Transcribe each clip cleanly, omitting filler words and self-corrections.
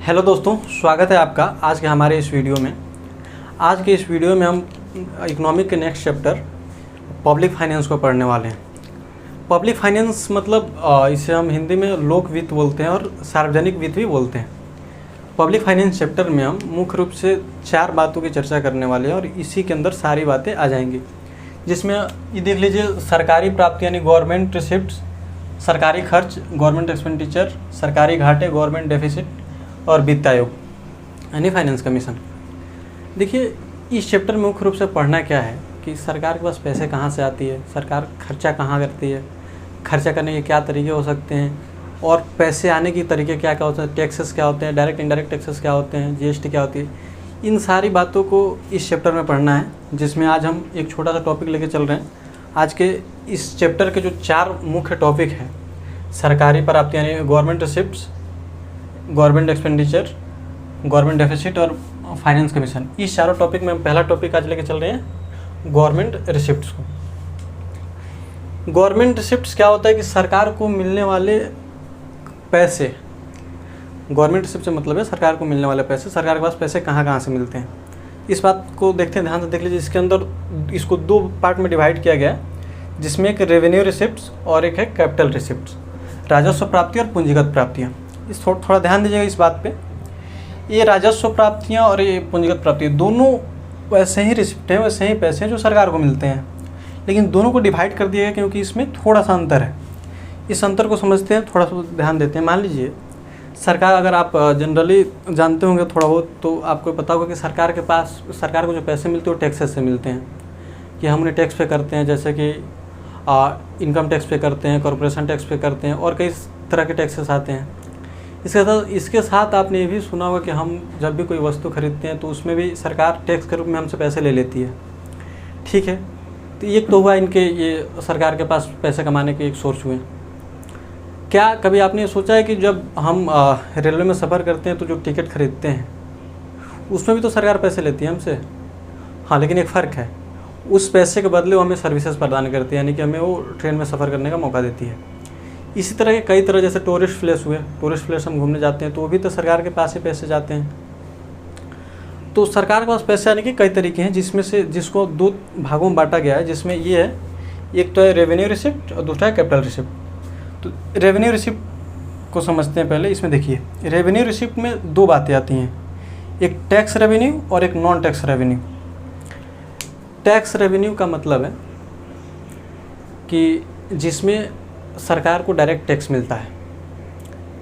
Hello दोस्तों, स्वागत है आपका आज के हमारे इस वीडियो में। आज के इस वीडियो में हम इकोनॉमिक के नेक्स्ट चैप्टर पब्लिक फाइनेंस को पढ़ने वाले हैं। पब्लिक फाइनेंस मतलब इसे हम हिंदी में लोक वित्त बोलते हैं और सार्वजनिक वित्त भी बोलते हैं। पब्लिक फाइनेंस चैप्टर में हम मुख्य रूप से 4 बातों की चर्चा करने वाले हैं और इसी के अंदर सारी बातें आ जाएंगी, जिसमें ये देख लीजिए सरकारी प्राप्ति यानी गवर्नमेंट रिसिप्ट्स, सरकारी खर्च गवर्नमेंट एक्सपेंडिचर, सरकारी घाटे गवर्नमेंट डेफिसिट और वित्त आयोग यानी फाइनेंस कमीशन। देखिए इस चैप्टर में मुख्य रूप से पढ़ना क्या है कि सरकार के पास पैसे कहाँ से आती है, सरकार खर्चा कहाँ करती है, खर्चा करने के क्या तरीके हो सकते हैं और पैसे आने की तरीके क्या क्या होते हैं, टैक्सेस क्या होते हैं, डायरेक्ट इनडायरेक्ट टैक्सेस क्या होते हैं, जीएसटी क्या होती है। इन सारी बातों को इस चैप्टर में पढ़ना है, जिसमें आज हम एक छोटा सा टॉपिक लेके चल रहे हैं। आज के इस चैप्टर के जो 4 मुख्य टॉपिक हैं, सरकारी प्राप्ति यानी government receipts, government expenditure, government deficit और फाइनेंस कमीशन, इस चारों टॉपिक में हम पहला टॉपिक आज लेके चल रहे हैं गवर्नमेंट रिसिप्ट्स को। गवर्नमेंट रिसिप्ट्स क्या होता है कि सरकार को मिलने वाले पैसे, गवर्नमेंट रिसिप्ट से मतलब है सरकार को मिलने वाले पैसे, सरकार के पास पैसे कहाँ कहाँ से मिलते हैं। इस बात को देखते हैं, ध्यान से देख लीजिए। इसके अंदर इसको 2 पार्ट में डिवाइड किया गया है, जिसमें एक रेवेन्यू रिसिप्ट्स और एक है कैपिटल रिसिप्ट्स, राजस्व प्राप्ति और पूंजीगत प्राप्तियाँ। इस थोड़ा ध्यान दीजिएगा इस बात पे। ये राजस्व प्राप्तियाँ और ये पूंजीगत प्राप्ति दोनों वैसे ही रिसिप्ट हैं, वैसे ही पैसे हैं जो सरकार को मिलते हैं, लेकिन दोनों को डिवाइड कर दिया गया क्योंकि इसमें थोड़ा सा अंतर है। इस अंतर को समझते हैं, थोड़ा सा ध्यान देते हैं। मान लीजिए सरकार, अगर आप जनरली जानते होंगे थोड़ा बहुत, तो आपको पता होगा कि सरकार के पास, सरकार को जो पैसे मिलते हैं वो टैक्सेस से मिलते हैं, कि हम उन्हें टैक्स पे करते हैं, जैसे कि इनकम टैक्स पे करते हैं, कॉर्पोरेशन टैक्स पे करते हैं और कई तरह के टैक्सेस आते हैं। इसके साथ आपने ये भी सुना होगा कि हम जब भी कोई वस्तु खरीदते हैं तो उसमें भी सरकार टैक्स के रूप में हमसे पैसे ले लेती है। ठीक है, तो एक तो हुआ इनके, ये सरकार के पास पैसे कमाने के एक सोर्स हुए। क्या कभी आपने सोचा है कि जब हम रेलवे में सफ़र करते हैं तो जो टिकट खरीदते हैं उसमें भी तो सरकार पैसे लेती है हमसे? हाँ, लेकिन एक फ़र्क है, उस पैसे के बदले वो हमें सर्विसेज प्रदान करती है, यानी कि हमें वो ट्रेन में सफ़र करने का मौका देती है। इसी तरह के कई तरह, जैसे टूरिस्ट प्लेस हुए, टूरिस्ट प्लेस हम घूमने जाते हैं तो वो भी तो सरकार के पास ही पैसे जाते हैं। तो सरकार के पास पैसे आने के कई तरीके हैं, जिसमें से जिसको 2 भागों में बांटा गया है, जिसमें ये है, एक तो है रेवेन्यू रिसिप्ट और दूसरा है कैपिटल रिसिप्ट। तो रेवेन्यू रिसिप्ट को समझते हैं पहले। इसमें देखिए रेवेन्यू रिसिप्ट में 2 बातें आती हैं, एक टैक्स रेवेन्यू और एक non tax revenue. Tax revenue का मतलब है कि जिसमें सरकार को डायरेक्ट टैक्स मिलता है।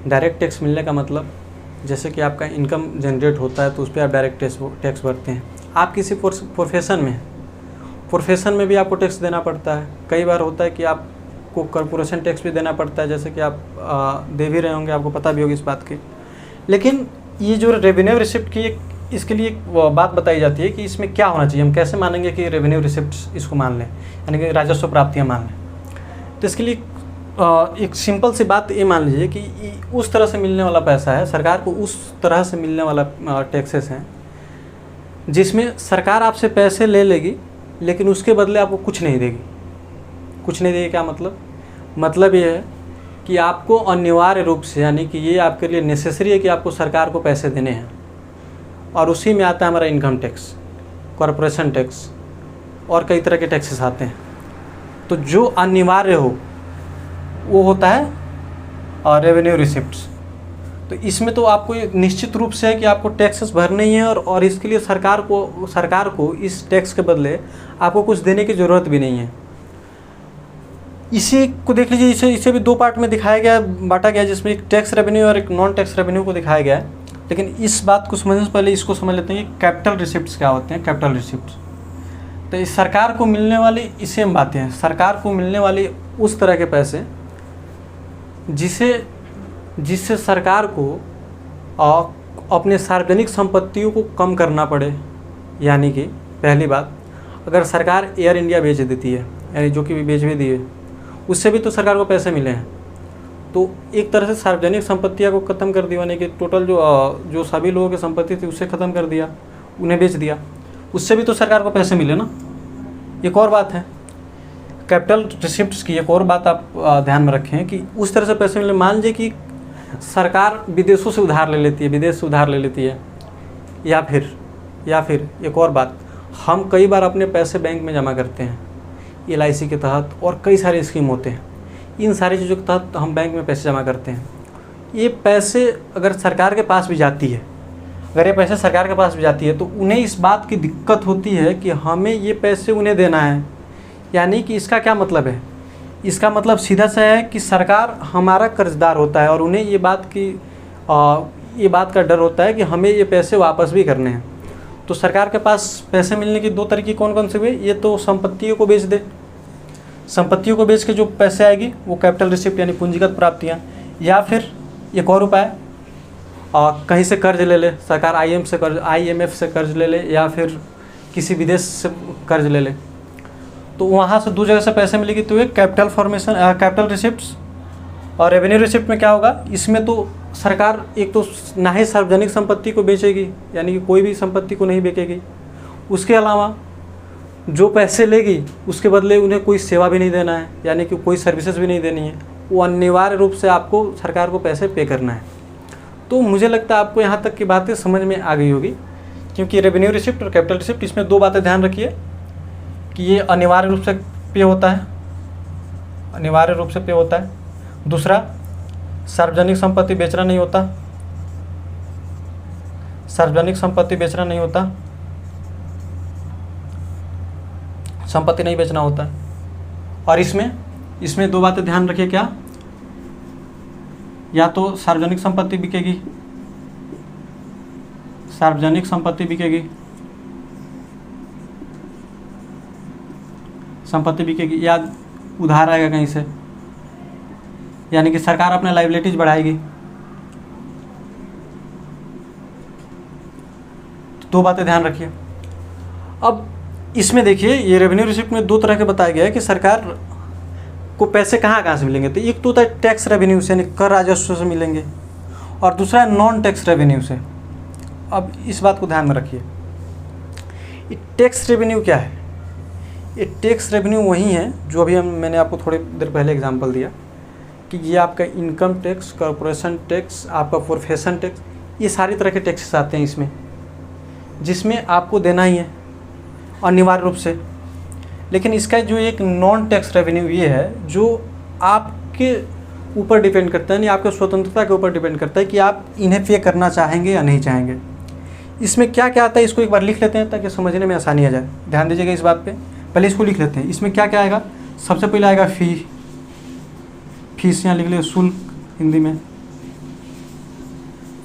डायरेक्ट टैक्स मिलने का मतलब, जैसे कि आपका इनकम जनरेट होता है तो उस पर आप डायरेक्ट टैक्स भरते हैं। आप किसी प्रोफेशन में हैं, प्रोफेशन में भी आपको टैक्स देना पड़ता है। कई बार होता है कि आपको कॉर्पोरेशन टैक्स भी देना पड़ता है, जैसे कि आप दे भी रहे होंगे, आपको पता भी होगी इस बात की। लेकिन ये जो रेवेन्यू रिसिप्ट की इसके लिए एक बात बताई जाती है कि इसमें क्या होना चाहिए, हम कैसे मानेंगे कि रेवेन्यू रिसिप्ट इसको मान लें, यानी कि राजस्व प्राप्तियाँ मान लें। तो इसके लिए एक सिंपल सी बात ये मान लीजिए कि उस तरह से मिलने वाला पैसा है, सरकार को उस तरह से मिलने वाला टैक्सेस हैं जिसमें सरकार आपसे पैसे ले लेगी लेकिन उसके बदले आपको कुछ नहीं देगी। कुछ नहीं देगी क्या मतलब? मतलब ये है कि आपको अनिवार्य रूप से, यानी कि ये आपके लिए नेसेसरी है कि आपको सरकार को पैसे देने हैं, और उसी में आता है हमारा इनकम टैक्स, कॉर्पोरेशन टैक्स और कई तरह के टैक्सेस आते हैं। तो जो अनिवार्य हो वो होता है और रेवेन्यू रिसिप्ट्स। तो इसमें तो आपको एक निश्चित रूप से है कि आपको टैक्सेस भरने ही है, और इसके लिए सरकार को इस टैक्स के बदले आपको कुछ देने की ज़रूरत भी नहीं है। इसी को देख लीजिए, इसे भी 2 पार्ट में दिखाया गया, बांटा गया, जिसमें एक टैक्स रेवेन्यू और एक नॉन टैक्स रेवेन्यू को दिखाया गया है। लेकिन इस बात को समझने से पहले इसको समझ लेते हैं कि कैपिटल रिसिप्ट्स क्या होते हैं। कैपिटल रिसिप्ट्स तो इस सरकार को मिलने वाली, इसे हम बातें हैं, सरकार को मिलने वाली उस तरह के पैसे जिससे सरकार को अपने सार्वजनिक संपत्तियों को कम करना पड़े। यानी कि पहली बात, अगर सरकार एयर इंडिया बेच देती है, यानी जो कि बेच भी दी है, उससे भी तो सरकार को पैसे मिले हैं। तो एक तरह से सार्वजनिक संपत्तियों को ख़त्म कर दिया, यानी कि टोटल जो सभी लोगों की संपत्ति थी उससे ख़त्म कर दिया, उन्हें बेच दिया, उससे भी तो सरकार को पैसे मिले ना। एक और बात है कैपिटल रिसिप्ट्स की, एक और बात आप ध्यान में रखें कि उस तरह से पैसे मिले। मान लीजिए कि सरकार विदेशों से उधार ले लेती है, विदेश से उधार ले लेती है, या फिर एक और बात, हम कई बार अपने पैसे बैंक में जमा करते हैं LIC के तहत, और कई सारे स्कीम होते हैं, इन सारी चीज़ों के तहत हम बैंक में पैसे जमा करते हैं। ये पैसे अगर सरकार के पास भी जाती है, अगर ये पैसे सरकार के पास भी जाती है तो उन्हें इस बात की दिक्कत होती है कि हमें ये पैसे उन्हें देना है। यानी कि इसका क्या मतलब है? इसका मतलब सीधा सा है कि सरकार हमारा कर्जदार होता है और उन्हें ये बात का डर होता है कि हमें ये पैसे वापस भी करने हैं। तो सरकार के पास पैसे मिलने की दो तरीके कौन कौन से हुए? ये तो संपत्तियों को बेच दे, संपत्तियों को बेच के जो पैसे आएगी वो कैपिटल रिसिप्ट यानी पूंजीगत प्राप्तियाँ, या फिर एक और उपाय कहीं से कर्ज ले ले, सरकार IMF से कर्ज ले ले, या फिर किसी विदेश से कर्ज ले ले, तो वहाँ से 2 जगह से पैसे मिलेगी। तो ये कैपिटल रिसिप्ट्स और रेवेन्यू रिसिप्ट में क्या होगा? इसमें तो सरकार एक तो ना ही सार्वजनिक संपत्ति को बेचेगी, यानी कि कोई भी संपत्ति को नहीं बेचेगी, उसके अलावा जो पैसे लेगी उसके बदले उन्हें कोई सेवा भी नहीं देना है, यानी कि कोई सर्विसेज भी नहीं देनी है, वो अनिवार्य रूप से आपको सरकार को पैसे पे करना है। तो मुझे लगता है आपको यहाँ तक की बातें समझ में आ गई होगी, क्योंकि रेवेन्यू रिसिप्ट और कैपिटल रिसिप्ट, इसमें 2 बातें ध्यान रखिए कि ये अनिवार्य रूप से पे होता है, अनिवार्य रूप से पे होता है। दूसरा, सार्वजनिक संपत्ति बेचना नहीं होता, सार्वजनिक संपत्ति बेचना नहीं होता, संपत्ति नहीं बेचना होता है। और इसमें 2 बातें ध्यान रखिए, क्या? या तो सार्वजनिक संपत्ति बिकेगी, सार्वजनिक संपत्ति बिकेगी, संपत्ति बिकेगी, या उधार आएगा कहीं से, यानी कि सरकार अपने लायबिलिटीज बढ़ाएगी। तो 2 बातें ध्यान रखिए। अब इसमें देखिए, ये रेवेन्यू रिसिप्ट में 2 तरह के बताया गया है कि सरकार को पैसे कहाँ से मिलेंगे। तो एक तो होता है टैक्स रेवेन्यू से, यानी कर राजस्व से मिलेंगे, और दूसरा है नॉन टैक्स रेवेन्यू से। अब इस बात को ध्यान में रखिए, ये टैक्स रेवेन्यू क्या है? ये टैक्स रेवेन्यू वही है जो अभी मैंने आपको थोड़ी देर पहले एग्जांपल दिया कि ये आपका इनकम टैक्स, कॉर्पोरेशन टैक्स, आपका प्रोफेशन टैक्स, ये सारी तरह के टैक्सेस आते हैं इसमें, जिसमें आपको देना ही है अनिवार्य रूप से। लेकिन इसका जो एक नॉन टैक्स रेवेन्यू ये है जो आपके ऊपर डिपेंड करता है, यानी आपके स्वतंत्रता के ऊपर डिपेंड करता है कि आप इन्हें पे करना चाहेंगे या नहीं चाहेंगे। इसमें क्या क्या आता है इसको एक बार लिख लेते हैं ताकि समझने में आसानी आ जाए। ध्यान दीजिएगा इस बात पे, पहले इसको लिख लेते हैं। इसमें क्या क्या आएगा? सबसे पहले आएगा फीस, यहाँ लिख ले शुल्क हिंदी में।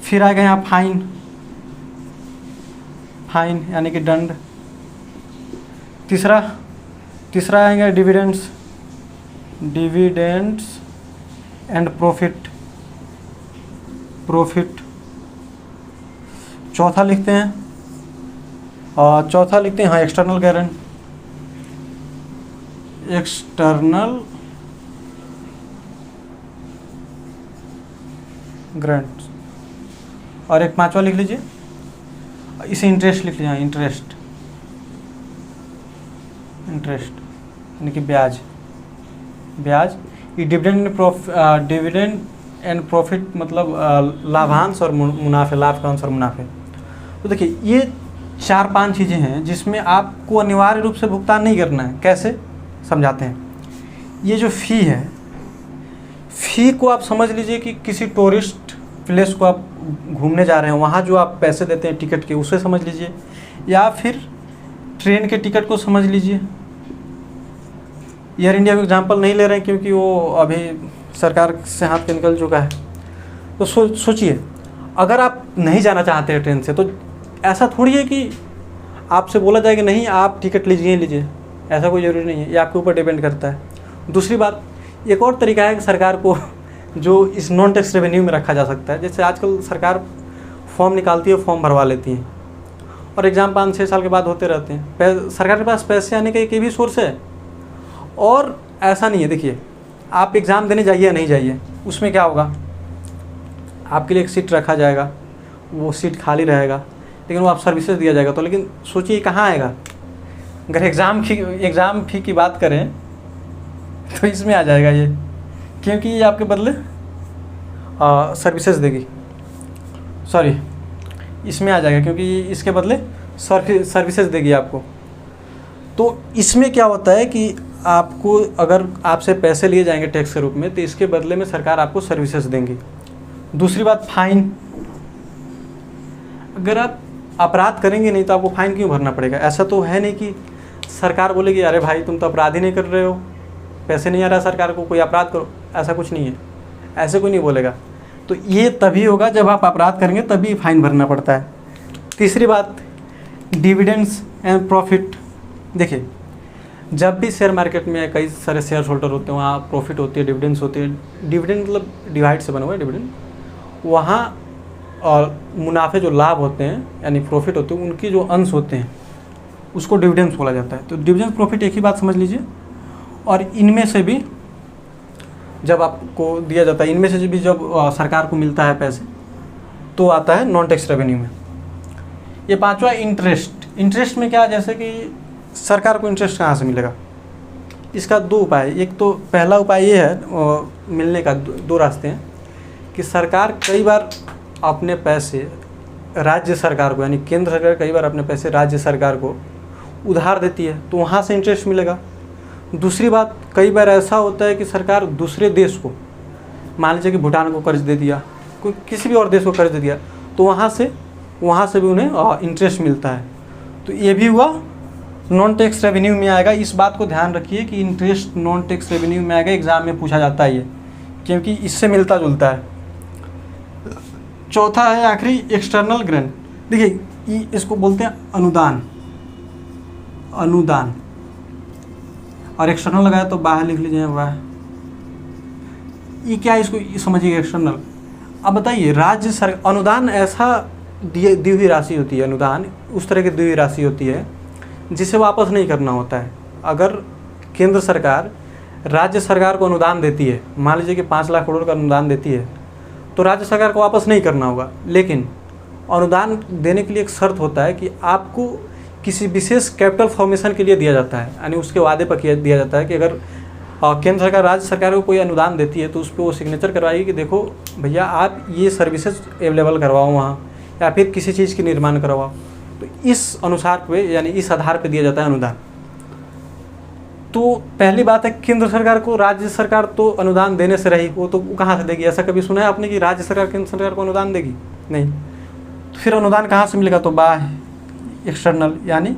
फिर आएगा यहाँ फाइन यानी कि दंड। तीसरा आएगा डिविडेंड्स एंड प्रॉफिट। चौथा लिखते हैं हाँ एक्सटर्नल ग्रांट। और एक 5वां लिख लीजिए, इसे इंटरेस्ट लिख लीजिए। इंटरेस्ट यानी कि ब्याज। ये डिविडेंड एंड प्रॉफिट मतलब लाभांश और मुनाफे, लाभ का अंश और मुनाफे। तो देखिए ये 4-5 चीज़ें हैं जिसमें आपको अनिवार्य रूप से भुगतान नहीं करना है। कैसे समझाते हैं? ये जो फ़ी है, फ़ी को आप समझ लीजिए कि किसी टूरिस्ट प्लेस को आप घूमने जा रहे हैं, वहाँ जो आप पैसे देते हैं टिकट के, उसे समझ लीजिए, या फिर ट्रेन के टिकट को समझ लीजिए। एयर इंडिया का एग्जाम्पल नहीं ले रहे हैं क्योंकि वो अभी सरकार से हाथ के निकल चुका है। तो सोचिए, अगर आप नहीं जाना चाहते हैं ट्रेन से, तो ऐसा थोड़ी है कि आपसे बोला जाए कि नहीं आप टिकट लीजिए, ऐसा कोई ज़रूरी नहीं है, ये आपके ऊपर डिपेंड करता है। दूसरी बात, एक और तरीका है कि सरकार को जो इस नॉन टैक्स रेवेन्यू में रखा जा सकता है। जैसे आजकल सरकार फॉर्म निकालती है, फॉर्म भरवा लेती है, और एग्ज़ाम 5-6 साल के बाद होते रहते हैं। सरकार के पास पैसे आने का एक भी सोर्स है। और ऐसा नहीं है, देखिए आप एग्ज़ाम देने जाइए या नहीं जाइए, उसमें क्या होगा, आपके लिए एक सीट रखा जाएगा, वो सीट खाली रहेगा, लेकिन वो आप सर्विसेज दिया जाएगा। तो लेकिन सोचिए कहाँ आएगा? अगर एग्ज़ाम फी की बात करें तो इसमें आ जाएगा ये, क्योंकि ये आपके बदले सर्विसेज देगी, सॉरी इसमें आ जाएगा क्योंकि इसके बदले सर्विसेज देगी आपको। तो इसमें क्या होता है कि आपको अगर आपसे पैसे लिए जाएंगे टैक्स के रूप में, तो इसके बदले में सरकार आपको सर्विसेज देंगी। दूसरी बात, फाइन। अगर आप अपराध करेंगे नहीं तो आपको फाइन क्यों भरना पड़ेगा? ऐसा तो है नहीं कि सरकार बोलेगी अरे भाई तुम तो अपराध ही नहीं कर रहे हो, पैसे नहीं आ रहा सरकार को, कोई अपराध करो। ऐसा कुछ नहीं है, ऐसे कोई नहीं बोलेगा। तो ये तभी होगा जब आप अपराध करेंगे, तभी फाइन भरना पड़ता है। तीसरी बात, डिविडेंड्स एंड प्रॉफिट। देखिए, जब भी शेयर मार्केट में कई सारे शेयर होल्डर होते हैं, वहाँ प्रॉफिट होती है, डिविडेंड्स होती है। डिविडेंड मतलब डिवाइड से बना हुआ है डिविडेंड। वहाँ और मुनाफे जो लाभ होते हैं यानी प्रॉफिट होते हैं, उनके जो अंश होते हैं उसको डिविडेंड्स बोला जाता है। तो डिविडेंड प्रॉफिट एक ही बात समझ लीजिए। और इनमें से भी जब आपको दिया जाता है, इनमें से भी जब सरकार को मिलता है पैसे, तो आता है नॉन टैक्स रेवेन्यू में। ये पांचवा, इंटरेस्ट। इंटरेस्ट में क्या, जैसे कि सरकार को इंटरेस्ट कहाँ से मिलेगा? इसका दो उपाय। एक तो पहला उपाय ये है मिलने का, दो रास्ते हैं कि सरकार कई बार अपने पैसे राज्य सरकार को, यानी केंद्र सरकार कई बार अपने पैसे राज्य सरकार को उधार देती है, तो वहाँ से इंटरेस्ट मिलेगा। दूसरी बात, कई बार ऐसा होता है कि सरकार दूसरे देश को, मान लीजिए कि भूटान को कर्ज दे दिया, कोई किसी भी और देश को कर्ज दे दिया, तो वहाँ से भी उन्हें इंटरेस्ट मिलता है। तो ये भी हुआ नॉन टैक्स रेवेन्यू में आएगा। इस बात को ध्यान रखिए कि इंटरेस्ट नॉन टैक्स रेवेन्यू में आएगा, एग्जाम में पूछा जाता है ये, क्योंकि इससे मिलता जुलता है। चौथा है आखिरी, एक्सटर्नल ग्रांट। देखिए, इसको बोलते हैं अनुदान, अनुदान। और एक्सटर्नल लगाया तो बाहर लिख लीजिए, बाहर। ये क्या है, इसको समझिए एक्सटर्नल। अब बताइए, राज्य सरकार, अनुदान ऐसा दी हुई राशि होती है, अनुदान उस तरह की दी हुई राशि होती है जिसे वापस नहीं करना होता है। अगर केंद्र सरकार राज्य सरकार को अनुदान देती है, मान लीजिए कि 5 लाख करोड़ का अनुदान देती है, तो राज्य सरकार को वापस नहीं करना होगा। लेकिन अनुदान देने के लिए एक शर्त होता है कि आपको किसी विशेष कैपिटल फॉर्मेशन के लिए दिया जाता है, यानी उसके वादे पर दिया जाता है कि अगर केंद्र सरकार राज्य सरकार को कोई अनुदान देती है तो उस पर वो सिग्नेचर करवाएगी कि देखो भैया आप ये सर्विसेज अवेलेबल करवाओ वहाँ, या फिर किसी चीज़ की निर्माण करवाओ। तो इस अनुसार पे, यानी इस आधार पे दिया जाता है अनुदान। तो पहली बात है, केंद्र सरकार को राज्य सरकार तो अनुदान देने से रही, वो तो कहाँ से देगी? ऐसा कभी सुना है आपने कि राज्य सरकार केंद्र सरकार को अनुदान देगी? नहीं। तो फिर अनुदान कहाँ से मिलेगा? तो बाह्य, एक्सटर्नल, यानी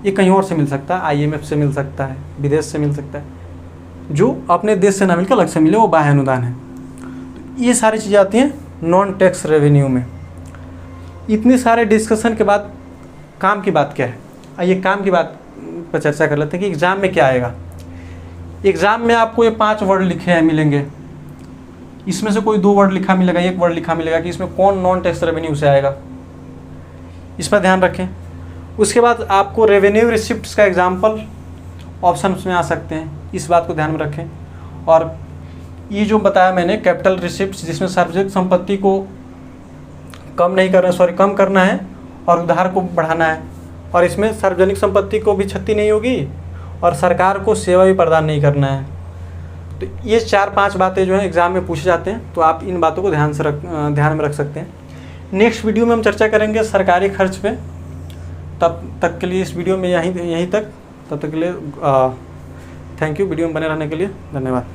ये कहीं और से मिल सकता है, IMF से मिल सकता है, विदेश से मिल सकता है, जो अपने देश से ना मिलकर अलग से मिले, वो बाह्य अनुदान है। तो ये सारी चीज़ें आती हैं नॉन टैक्स रेवेन्यू में। इतने सारे डिस्कशन के बाद काम की बात क्या है? आइए काम की बात पर चर्चा कर लेते हैं कि एग्ज़ाम में क्या आएगा। एग्ज़ाम में आपको ये 5 वर्ड लिखे हैं मिलेंगे, इसमें से कोई 2 वर्ड लिखा मिलेगा, 1 वर्ड लिखा मिलेगा कि इसमें कौन नॉन टैक्स रेवेन्यू से आएगा, इस पर ध्यान रखें। उसके बाद आपको रेवेन्यू रिसिप्ट्स का एग्जाम्पल ऑप्शन में आ सकते हैं, इस बात को ध्यान में रखें। और ये जो बताया मैंने कैपिटल रिसिप्ट्स, जिसमें सार्वजनिक संपत्ति को कम करना है और उधार को बढ़ाना है, और इसमें सार्वजनिक संपत्ति को भी क्षति नहीं होगी और सरकार को सेवा भी प्रदान नहीं करना है। तो ये 4-5 बातें जो हैं एग्ज़ाम में पूछे जाते हैं, तो आप इन बातों को ध्यान में रख सकते हैं। नेक्स्ट वीडियो में हम चर्चा करेंगे सरकारी खर्च पे। तब तक के लिए इस वीडियो में यहीं तक। तब तक के लिए थैंक यू वीडियो में बने रहने के लिए, धन्यवाद।